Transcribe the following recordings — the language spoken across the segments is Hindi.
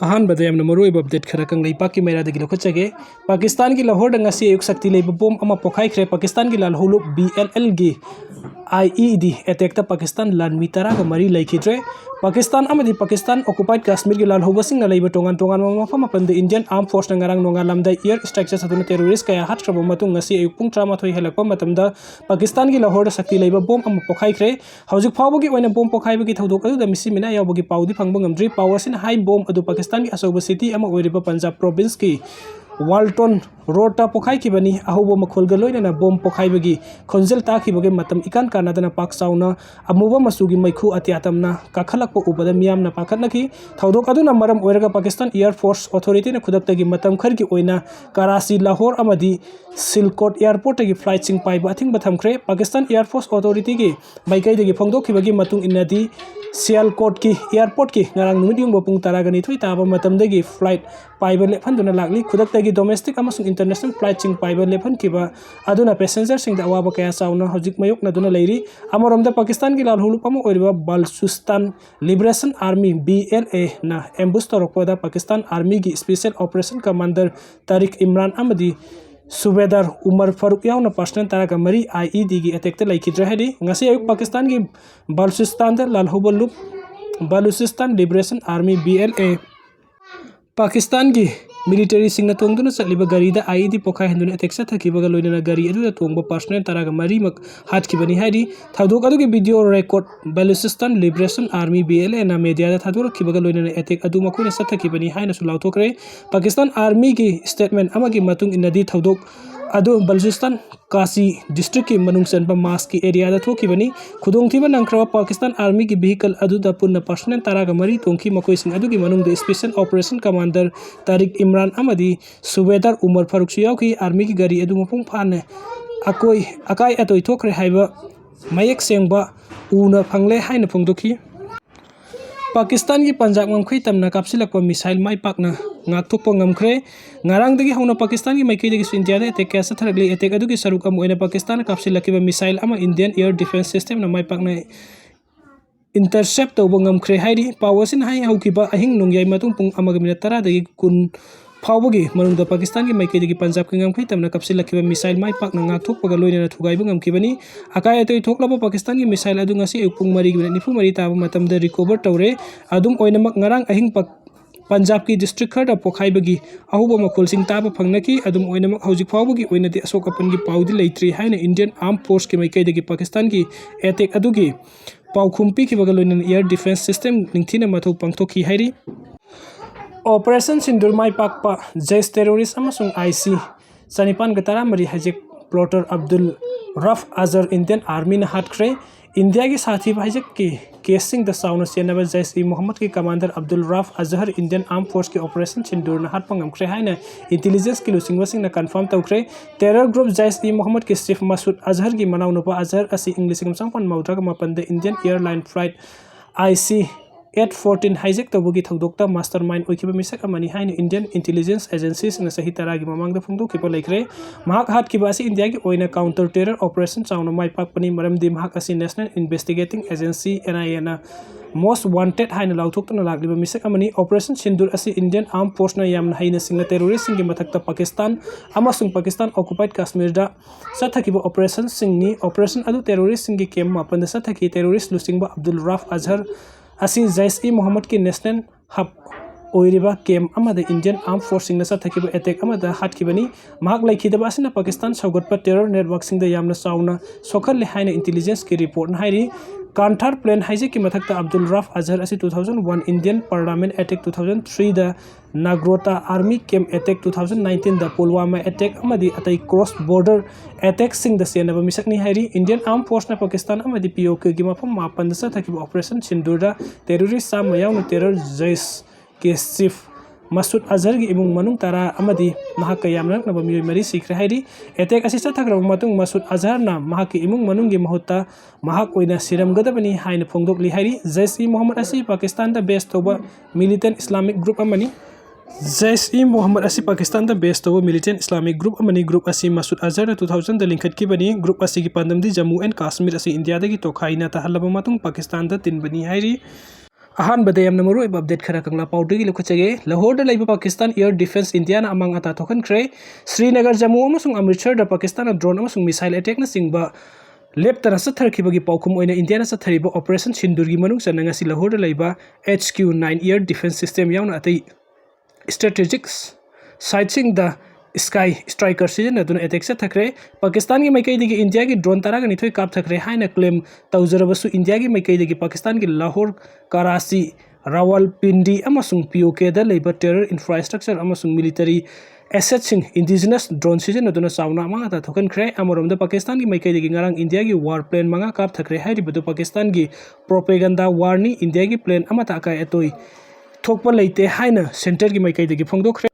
अहानबदे यामना मरुइब अपडेट खरा कंगलै पाकि मैरादगी लखुचगे पाकिस्तान की लाहौर दंगसी अयुक शक्ति लेब बोम अमा पोखाइख्रे पाकिस्तान की लालहोलु BLL गी IED अटैक ता पाकिस्तान लानमी तरा का मरी लैखिद्रे पाकिस्तान अमदी पाकिस्तान ऑक्युपाइड कश्मीर की लालहोबसिंग लेब तोंगान तोंगान मफम अपंद इंडियन आर्म फोर्स नंगारंग नोंगा लमदा एयर स्ट्राइक सदुन टेररिस्ट कया हातख्रब मतुंग ngasi अयुक पुंग 13 हेलकप मतमदा पाकिस्तान की लाहौर शक्ति लेब बोम अमा पोखाइख्रे हौजिक फावबगी ओइना बोम पोखाइबगी थौदोक अदुदा मिसि मिना यावबगी पाउदी फंगब ngमद्रि पावरसिन हाई बोम अदु पाकिस्तान की असौब सिटी अमा ओइरिबा पंजाब प्रोविंस की वाल्टन रोडा पोखाइखिबनी अहुबो मखोलगा लोइना बोम पोखाइबगी खोंजेल ताखिबगे मतम इकान कानादना पाक साउना अमुबा मसुगी मैखु अत्यातमना काखलकप उबदा मियामना पाखतनखि थौदोक अदुना मरम ओइरगा पाकिस्तान एयर फोर्स अथॉरिटी ने खुदक्तगी मतम खरगी ओइना कराची लाहौर अमदी सिलकोट एयरपोर्ट की फ्लाइट सिंग पाइबा अथिंग बथमख्रे पाकिस्तान एयर फोर्स अथॉरिटी की माइकैदगी फोंदोखिबगी मतुंग इन्नादी सियालकोट की एयरपोर्ट की ngarang numit yung bopung taragani thui taba matamdagi flight paiba lephanduna lagli khudakdagi domestic amasung international flight sing paiba lephankiba aduna passenger sing da awaba kaya sauna hojik mayok na duna leiri amoromda pakistan ki lalhulu pamo oiriba balsustan liberation army BLA na ambush torokpoda pakistan army ki special operation commander Tariq Imran amadi सुबेदार उमर फारूक यावना पर्सनल तारा मरी IED की अटैक लैखिद्रे है ngasi अयुक पाकिस्तान की Balochistan लालहोबलुप Balochistan liberation army BLA Pakistan की मिलिटरी सिंगना तोंगदुना चलिबा गाड़ी दा IED पोखाइ हंदुना अटैक सथखिबगा लोइना गाड़ी अदुदा तोंगबा पर्सनल तारा मरी मक हातखिबनी हाइदी थौदोक अदुगी video record Balochistan liberation army BLA ना मीडिया दा थादोरखिबगा लोइना अटैक अदु मखुना सथखिबनी हाइना सुलाउथोखरे पाकिस्तान आर्मी की स्टेटमेंट अमगी मतुंग इनदी थौदोक अदु बलूचिस्तान काशी डिस्ट्रिक्ट की मनुंग चनबा मास की एरिया दा थोखिबनी खुदोंथिबा नंख्रबा पाकिस्तान आर्मी की व्हीकल अदुदा पुन्ना पर्सनल तारा मरी तोंखि मखोइसिंग अदुगी मनुंग the special operation commander Tariq Imran अमदी सुबेदार उमर फारूक सुयाउकी आर्मी की गाड़ी अदु मपुंग फाने अकोई अकाई अतोई थोखरे हाइबा मयक सेंगबा उना फंगले हाइना फोंदोखि पाकिस्तान की Punjab ngmkhoi tamna kapsilakpa missile माइ पाकना ngakthokpa ngamkhre ngarangdagi hauna Pakistan की maikidagi su India da attack kya satharagli attack adugi saruk am oina Pakistan kapsilakiba missile ama Indian air defense system na mai pakna intercept tawba ngamkhre hairi pawasin hai haukiba ahing nongyai matung pung amaga minute 10 dagi kun फावबगी मनुंगदा Pakistan की माइकैदगी पंजाब की ngmkhoi tamna kapsilakiba मिसाइल माइ पाकना ngakthokpaga loina thugaibu ngamkibani akai atoi thoklaba Pakistan की missile adu ngasi upung mari gi nifu mari taba matamda recover tawre adum oinamak ngarang ahing Punjab की डिस्ट्रिक्ट खरदा पोखाइबगी अहुबा मखोल सिंग ताबा फंगनकी अदुम ओइनमक हौजिक फावबगी ओइनदि अशोक अपन की पाउदी लैत्रि हाइना इंडियन आर्म फोर्स के माइकैदगी पाकिस्तान की अटैक अदुगी पाउखुम्पी खिबगा लोइना एयर डिफेंस सिस्टम निंगथिना मथौ पांगथोखि हाइरि ऑपरेशन सिंदूर माइ पाकपा जैश टेररिस्ट अमसुंग IC चनिपान गतारा मरी hijack plotter Abdul Rauf Azhar Indian army ने हातख्रे इंडिया की साथी हाइजेक की केसिंग द साउन सेनबा जैश ई मोहम्मद की commander Abdul Rauf Azhar Indian arm force के ऑपरेशन सिंदूर न हातपा ngamkhre हाइना इंटेलिजेंस की लुसिंगवसिंग न कंफर्म तौख्रे टेरर ग्रुप जैश ई मोहम्मद के चीफ मसूद अजहर की मनाउनुपा अजहर असि इंग्लिश संपन मौद्रग मपन the Indian airline flight IC 814 hijack तबुगी थौदोक्ता मास्टरमाइंड ओइखिबा मिसक अमनी हाइन इंडियन इंटेलिजेंस एजेंसीज न सही तरागी ममांग द फुंगदो खिबा लैख्रे महाक हातखिबा असि इंडिया की ओइना काउंटर टेरर ऑपरेशन चाउन माइ पाकपनी मरमदि महाक असि नेशनल इन्वेस्टिगेटिंग एजेंसी NIA ना मोस्ट वांटेड हाइन लाउथोक्तना लागलिबा मिसक अमनी ऑपरेशन सिंदूर असि इंडियन आर्म फोर्स ना यामना हाइन सिंगला टेररिस्ट सिंग मथक्ता पाकिस्तान अमसुंग पाकिस्तान ऑक्युपाइड कश्मीर दा सथखिबा ऑपरेशन सिंगनी ऑपरेशन अदु टेररिस्ट सिंग की केम मापन सथखि टेररिस्ट लुसिंगबा अब्दुल रफ अजहर असि जैश ई मोहम्मद की नेशनल हब ओइरिबा केम अमदा इंडियन आर्म फोर्स सिंगना सथखिबा अटैक अमदा हातखिबनी महाक लैखिदबा असिना पाकिस्तान सौगतपा टेरर नेटवर्क सिंग द यामना साउना सोखल हाइना इंटेलिजेंस की रिपोर्ट हाइरि कांठार प्लेन हाइजेक की मथक्ता अब्दुल रफ अजहर असि 2001 इंडियन पार्लियामेंट अटैक 2003 द नाग्रोता आर्मी कैम्प अटैक 2019 द पुलवामा अटैक अमदी अतै क्रॉस बॉर्डर अटैक सिंग द सेनबा मिसकनी हाइरि इंडियन आर्म फोर्स ना पाकिस्तान अमदी POK की मफम मापन the सथखिबा operation Sindoor the terrorist साम याउन टेरर जैश के चीफ मसूद अजहर की इमुंग मनुंग तारा अमदी महाक यामनकनबा मियोय मरी सिखरे हाइरि अटैक असि सथखरब मतुंग मसूद अजहर ना महाक इमुंग मनुंग की महत्ता महाक ओइना सिरमगदबनी हाइन फोंगदोकली हाइरि जैश ई मोहम्मद असि पाकिस्तान द बेस तोबा मिलिटेंट इस्लामिक ग्रुप अमनी जैश ई मोहम्मद असि पाकिस्तान द बेस तोबा मिलिटेंट इस्लामिक ग्रुप अमनी ग्रुप असि मसूद अजहर 2000 द लिंखटकिबनी ग्रुप असि की पंदमदी जम्मू एंड कश्मीर असि इंडिया दगी तोखाइना तहलबा मतुंग पाकिस्तान द तिनबनी हाइरि अहान बदे यमना मरु अपडेट खरा कंगला पाउडगी लखचगे लाहौर दा Laiba Pakistan air defence India ना अमंग अता थोखन ख्रे श्रीनगर जम्मू अमसुंग अमृतसर दा पाकिस्तान ड्रोन अमसुंग मिसाइल अटैक ना सिंगबा लेप्तना सथरखिबगी पाउखुम ओइना इंडिया ना सथरिबा ऑपरेशन सिंदूरगी मनुंग चना ngasi लाहौर दा लाइबा HQ9 एयर डिफेंस सिस्टम यावना अतै स्ट्रेटेजिक साइटसिंग दा स्काई स्ट्राइकर सीजन अदुना अटैक से थखरे पाकिस्तान की मैकई दिगी इंडिया की ड्रोन तारा गनि थोय काप थखरे हाइना क्लेम तौजरबसु इंडिया की मैकई दिगी पाकिस्तान की लाहौर कराची रावलपिंडी अमसुंग पीओके दा लेबा टेरर इंफ्रास्ट्रक्चर अमसुंग मिलिटरी एसेट सिंग इंडिजिनस ड्रोन सीजन अदुना साउना मांगा थोकन ख्रे अमरोम दा पाकिस्तान की मैकई दिगी ngarang इंडिया की वार प्लेन मंगा काप थखरे हाइरिबदु पाकिस्तान की प्रोपेगेंडा वारनी इंडिया की प्लेन अमता का एतोय थोकपा लेते हाइना सेंटर की मैकई दिगी फोंगदोख्रे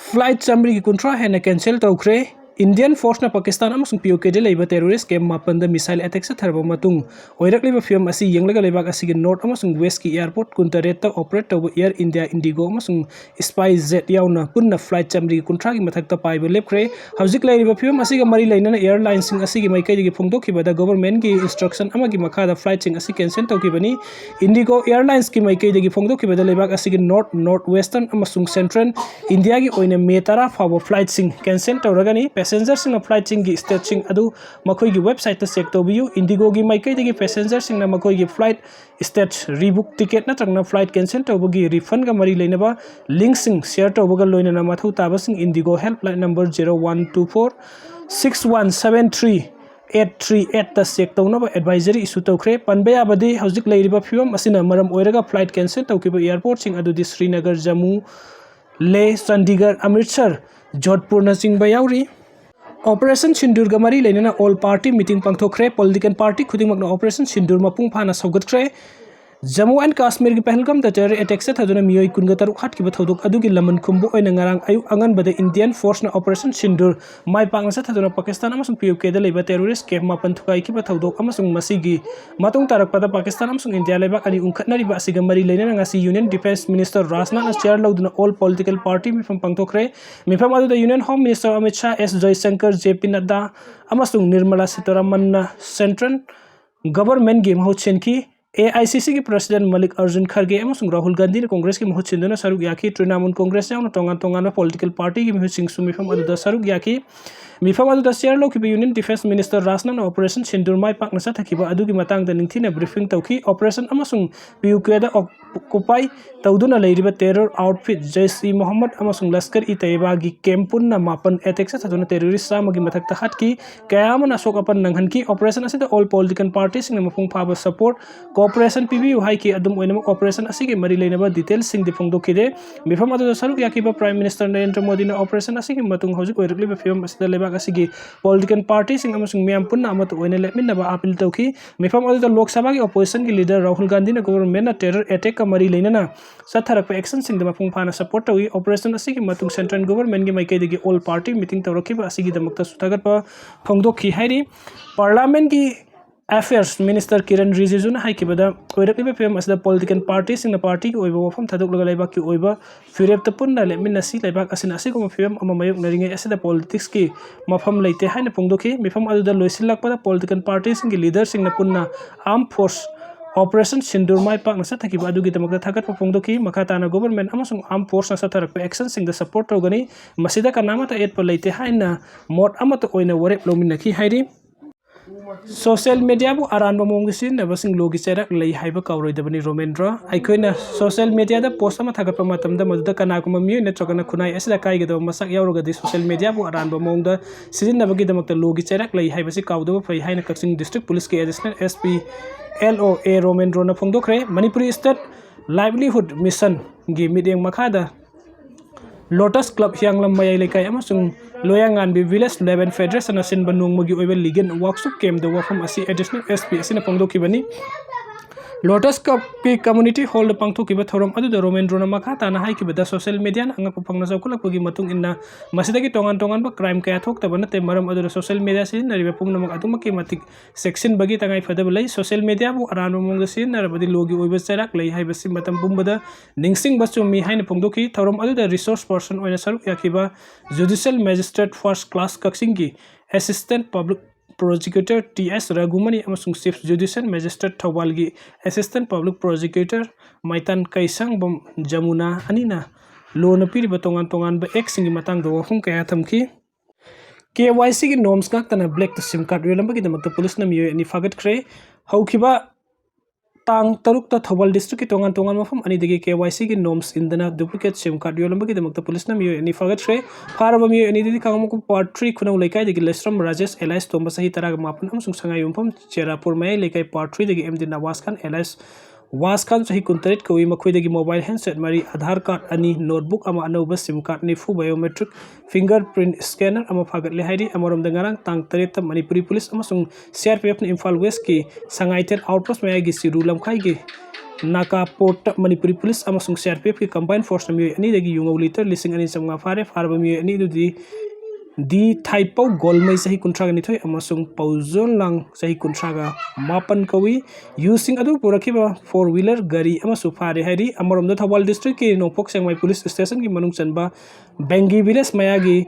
फ्लाइट चामरी की कुंट्रा है कैंसिल तौख्रे इंडियन फोर्स ना पाकिस्तान अमसुंग पीओके दे लेबा टेररिस्ट कैम्प मापन दा मिसाइल अटैक से थरबा मतुंग ओइरकलिबा फिल्म असी यंगलगा लेबाक असी के नॉर्थ अमसुंग वेस्ट की एयरपोर्ट कुंतरेट ता ऑपरेट तब एयर इंडिया इंडिगो अमसुंग स्पाइस जेट यावना पुन्ना फ्लाइट चामरी की कुंट्रा की मथक ता पाइबा लेबख्रे हौजिक लेरिबा फिल्म असी के मरी लेना एयरलाइन सिंग असी की मैकई की फोंदोखिबा दा गवर्नमेंट की इंस्ट्रक्शन अमा की मखा दा फ्लाइट सिंग असी कैंसिल तौकिबनी इंडिगो एयरलाइंस की मैकई की फोंदोखिबा दा लेबाक असी के नॉर्थ वेस्टर्न अमसुंग सेंट्रल इंडिया की ओइना मे 10 फाव फ्लाइट सिंग कैंसिल तौरगनी पैसेंजर सिंग फ्लाइट सिंग की स्टेट सिंग अदु मखोई की वेबसाइट ता चेक तौबियु इंडिगो की मैकई की पैसेंजर सिंग ना मखोई की फ्लाइट स्टेट रिबुक टिकट ना तंगना फ्लाइट कैंसिल तौबगी रिफंड का मरी लेनबा लिंक सिंग शेयर तौबगा लोइना मथौ ताबा सिंग इंडिगो हेल्पलाइन नंबर 0124 6173 838 ता चेक तौनबा एडवाइजरी इशू तौख्रे पनबे याबदी हौजिक लेरिबा फिल्म असिना मरम ओइरगा फ्लाइट कैंसिल तौकिबा एयरपोर्ट सिंग अदुदि श्रीनगर जम्मू ले चंडीगढ़ अमृतसर जोधपुर ना चिंगबा यावरी ऑपरेशन सिंदूर का मरी लेना ऑल पार्टी मीटिंग पांथोख्रे पॉलिटिकल पार्टी खुदिंगमकना ऑपरेशन सिंदूर मपुंग फाना सौगतख्रे जम्मू एंड काश्मीर की पहलगाम टेरर अटैक से थदुना मियोई कुनगतर हाटकिबा थौदोक अदुगी लमन खुंबु ओइना ngarang ayuk angan bade Indian force ना ऑपरेशन सिंदूर माइ पांगना से थदुना पाकिस्तान अमसुंग पीओके दा लेबा टेररिस्ट कैम्प मापन थुकाई किबा थौदोक अमसुंग मसीगी मतुंग तारकपदा पाकिस्तान अमसुंग इंडिया लेबा अनि उंखतनारिबा असिगा मरी लेना ngasi union defence minister Rajnath ना चेयर लौदुना ऑल पॉलिटिकल पार्टी मिफम पांगथोख्रे मिफम अदुदा union home minister Amit Shah S Jaishankar JP Nadda अमसुंग निर्मला सीतारमण ना सेंट्रल गवर्नमेंट की महूत सेनकी AICC की प्रेसिडेंट मलिक अर्जुन खरगे अमसुंग राहुल गांधी ने कांग्रेस की महूत सिंधुना सरुक याकी तृणमूल कांग्रेस यावना तोंगान तोंगान पॉलिटिकल पार्टी की महूत सिंगसु मिफम अदुदा सरुक याकी मिफम अदुदा share लौकिबा union defence minister Rajnath operation Sindoor माइ पाकना सथकिबा अदुगी मतंग दा निंगथिना ब्रीफिंग तौखी ऑपरेशन अमसुंग पीयूके दा ऑक्युपाई तौदुना लेरिबा टेरर आउटफिट जैश-ई मोहम्मद अमसुंग लश्कर ई तैयबा की कैम्प पुन्ना मापन अटैक से थदुना टेररिस्ट सामगी मथक ता हटकी कयामन अशोक अपन नंगहनकी ऑपरेशन असिदा ऑल पॉलिटिकल पार्टी सिंग मफुंग फाबा सपोर्ट कोऑपरेशन पीबी हाई की अदुम ओइनम ऑपरेशन असि के मरी लेनबा डिटेल्स सिंग दिफोंग दोखिदे मिफम अदुदा सरुक याकीबा प्राइम मिनिस्टर नरेंद्र मोदी ने ऑपरेशन असि के मतुंग हौजिक ओइरकलिबा फिल्म असिदा लेबाक असि की पॉलिटिकल पार्टी सिंग अमसुंग मियाम पुन्ना अमत ओइने लेमिनबा अपील तौखी मिफम अदुदा लोकसभा की ऑपोजिशन की लीडर राहुल गांधी ने गवर्नमेंट ना टेरर अटैक का मरी लेना सथरक एक्शन सिंग द मफुंग फाना सपोर्ट तौई ऑपरेशन असि की मतुंग सेंट्रल गवर्नमेंट की माइकई दगी ऑल पार्टी मीटिंग तौरखिबा असि की दमकता सुथागतपा फोंगदोखी हाइरी पार्लियामेंट की अफेयर्स मिनिस्टर किरण रिजिजू ने हाइकिबदा ओइरकलिबा फिल्म असदा पॉलिटिकल पार्टी सिंग पार्टी की ओइबा वफम थादोकलगा लेबाक की ओइबा फिरेब त पुन्ना लेमिनसी लेबाक असिन असिगुम फिल्म अमा मयोग नरिंगे असदा पॉलिटिक्स की मफम लेते हाइना फोंगदोखी मिफम अदुदा लोइसिलकपदा पॉलिटिकल पार्टी सिंग की लीडर सिंग पुन्ना आर्म फोर्स ऑपरेशन सिंदूर माइ पाकना सथकिबा अदुगी दमकता थागत फोंगदोखी मखाताना गवर्नमेंट अमसुंग आर्म फोर्स ना सथरक एक्शन सिंग द सपोर्ट तौगनी मसिदा कनामता एट प लेते हाइना मोड अमत ओइना वरेप लोमिनखी हाइरी सोशल मीडिया बु अरान बमोंग सिनबसिंग लोगी चेरक लई हाइबा कावरोइदबनी रोमेंद्र आइखोइना सोशल मीडिया दा पोस्ट अमा थागत पमातम दा मदुदा कनाकुमा मियो नत्रगना खुनाई असिदा काइगदो मसक यावरगदि सोशल मीडिया बु अरान बमोंग दा सिजिनबगी दमकता लोगी चेरक लई हाइबसि कावदबो फै हाइना कक्सिंग डिस्ट्रिक्ट पुलिस के एडिशनल एसपी LOA रोमेंद्र ना फोंगदोख्रे मणिपुरी स्टेट लाइवलीहुड मिशन गी मिडेंग मखादा लोटस क्लब हियांगलम मयाई लेकाई अमसुंग लोयांगानबी विलेज 11 फेडरेशन असिन बनोंगमगी ओइबा लीगल वर्कशॉप केम द वफम असि एडिशनल एसपी असिन फोंगदोखिबनी लोटस क्लब की कम्युनिटी हॉल पांथोकिबा थोरम अदुदा रोमेंद्र मखा ताना हाइकिबदा सोशल मीडिया ना अंगप फंगना जौकुलकपगी मतुंग इन्ना मसिदगी टोंगान टोंगान बा क्राइम कया थोक्तबा नते मरम अदुदा सोशल मीडिया सिन नरिबा पुंगनमक अदुमकी मतिक सेक्शन बगी तंगाई फदब लई सोशल मीडिया बु अरान मोंग सिन नरबदी लोगी ओइबा चेराक लई हाइबसि मतम बुंबदा निंगसिंग बसुमी हाइन फोंगदोखी थोरम अदुदा रिसोर्स पर्सन ओइना सरुक याकिबा judicial magistrate first class Kakching की assistant public Prosecutor T.S. Ragumani amasung Chief Judicial Magistrate Thawbalgi Assistant Public Prosecutor Maitan Kaisangbam Jamuna anina lona piriba tongan ba X singi matang do wafum kaya thamki KYC ki norms ngaktana black to SIM card relambagi damakta police na miyo ani fagatkhre haukiba tang taruk ta Thawbal district ki tongan mafam ani degi KYC ki norms indana duplicate SIM card yolambagi damakta police na miyo ani fagatkhre faraba miyo ani didi kangmu part 3 khunau laikai degi Lesram Rajesh Elias Tomba sahi taraga mapan amsung sangai yumpam Cherapur mai laikai part 3 degi MD Nawaz Khan Elias Waskan sahi kuntarit kawi makhoi mobile handset mari Aadhaar card ani notebook ama anauba SIM card ni fu biometric fingerprint scanner ama fagat le hairi amarom dangarang tang tareta manipuri police amasung CRPF ni Imphal West ki sangaiter outpost maya gi sirulam khai gi naka port manipuri police amasung CRPF ki combined force mi ani dagi yungau liter lising ani samnga fare farba mi ani du di Thaipau golmai sahi kuntraga ni thoi amasung pauzon lang sahi kuntraga mapan kawi using adu purakiba four wheeler gari amasu fare hari amarom da Thawbal district ki nopok sengmai police station ki manung chanba Bengi village mayagi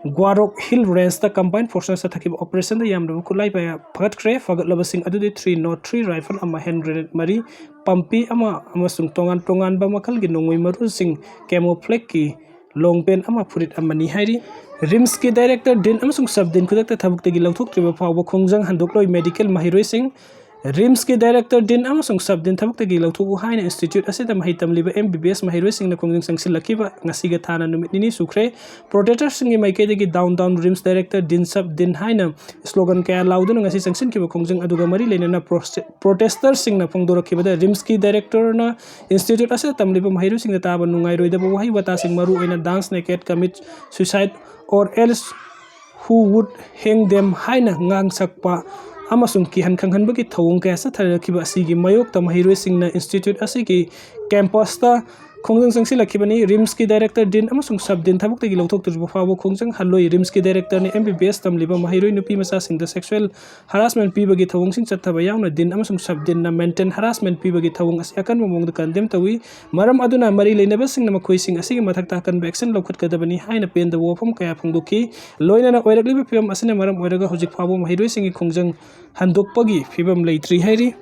Guarok Hill range ta combined forces sa thakiba operation da yamda kulai pa fagatkhre fagat labasing adu de 303 rifle ama hand grenade mari pampi ama amasung tongan ba makal gi nongoi maru sing camouflage ki long pen ama furit amani hairi rims ki director din amasung sub din khudakta thabuk tegi lauthok triba phawba khongjang handokloi medical mahiroi sing rims ki director din amasung sub din thabuk tegi lauthok haina institute asida mahitam liba MBBS mahiroi sing na khongjang sangsil lakiba ngasi ga thana numit nini sukre protector sing mai ke degi down rims director din sub din haina slogan kaya laudun ngasi sangsin ki khongjang aduga mari lenana protester sing na phongdor kibada rims ki director na institute asida tamliba mahiroi sing da taba nungai roida ba wahi wata sing maru oina dance naked commit suicide or else who would hang them haina ngang sakpa amasung ki han khanghan bagi thawung ka sa tharakiba asigi mayok ta mahiroi singna institute asigi campus ta khongjang sangsi lakibani rims ki director din amasung sub din thabuk tegi lauthok turbo fawo khongjang halloi rims ki director ni MBBS tamliba mahiroi nupi masa sing the sexual harassment pi bagi thawung sing chathaba yauna din amasung sub din na maintain harassment pi bagi thawung asi akan momong da kandem tawi maram aduna mari leinaba sing na makhoi sing asigi mathak ta kan action lokhat kadabani haina pen da wofam kaya phongdoki loina na oirakliba pm asina maram oiraga hojik fawo mahiroi sing khongjang handokpagi Fibam leitri hairi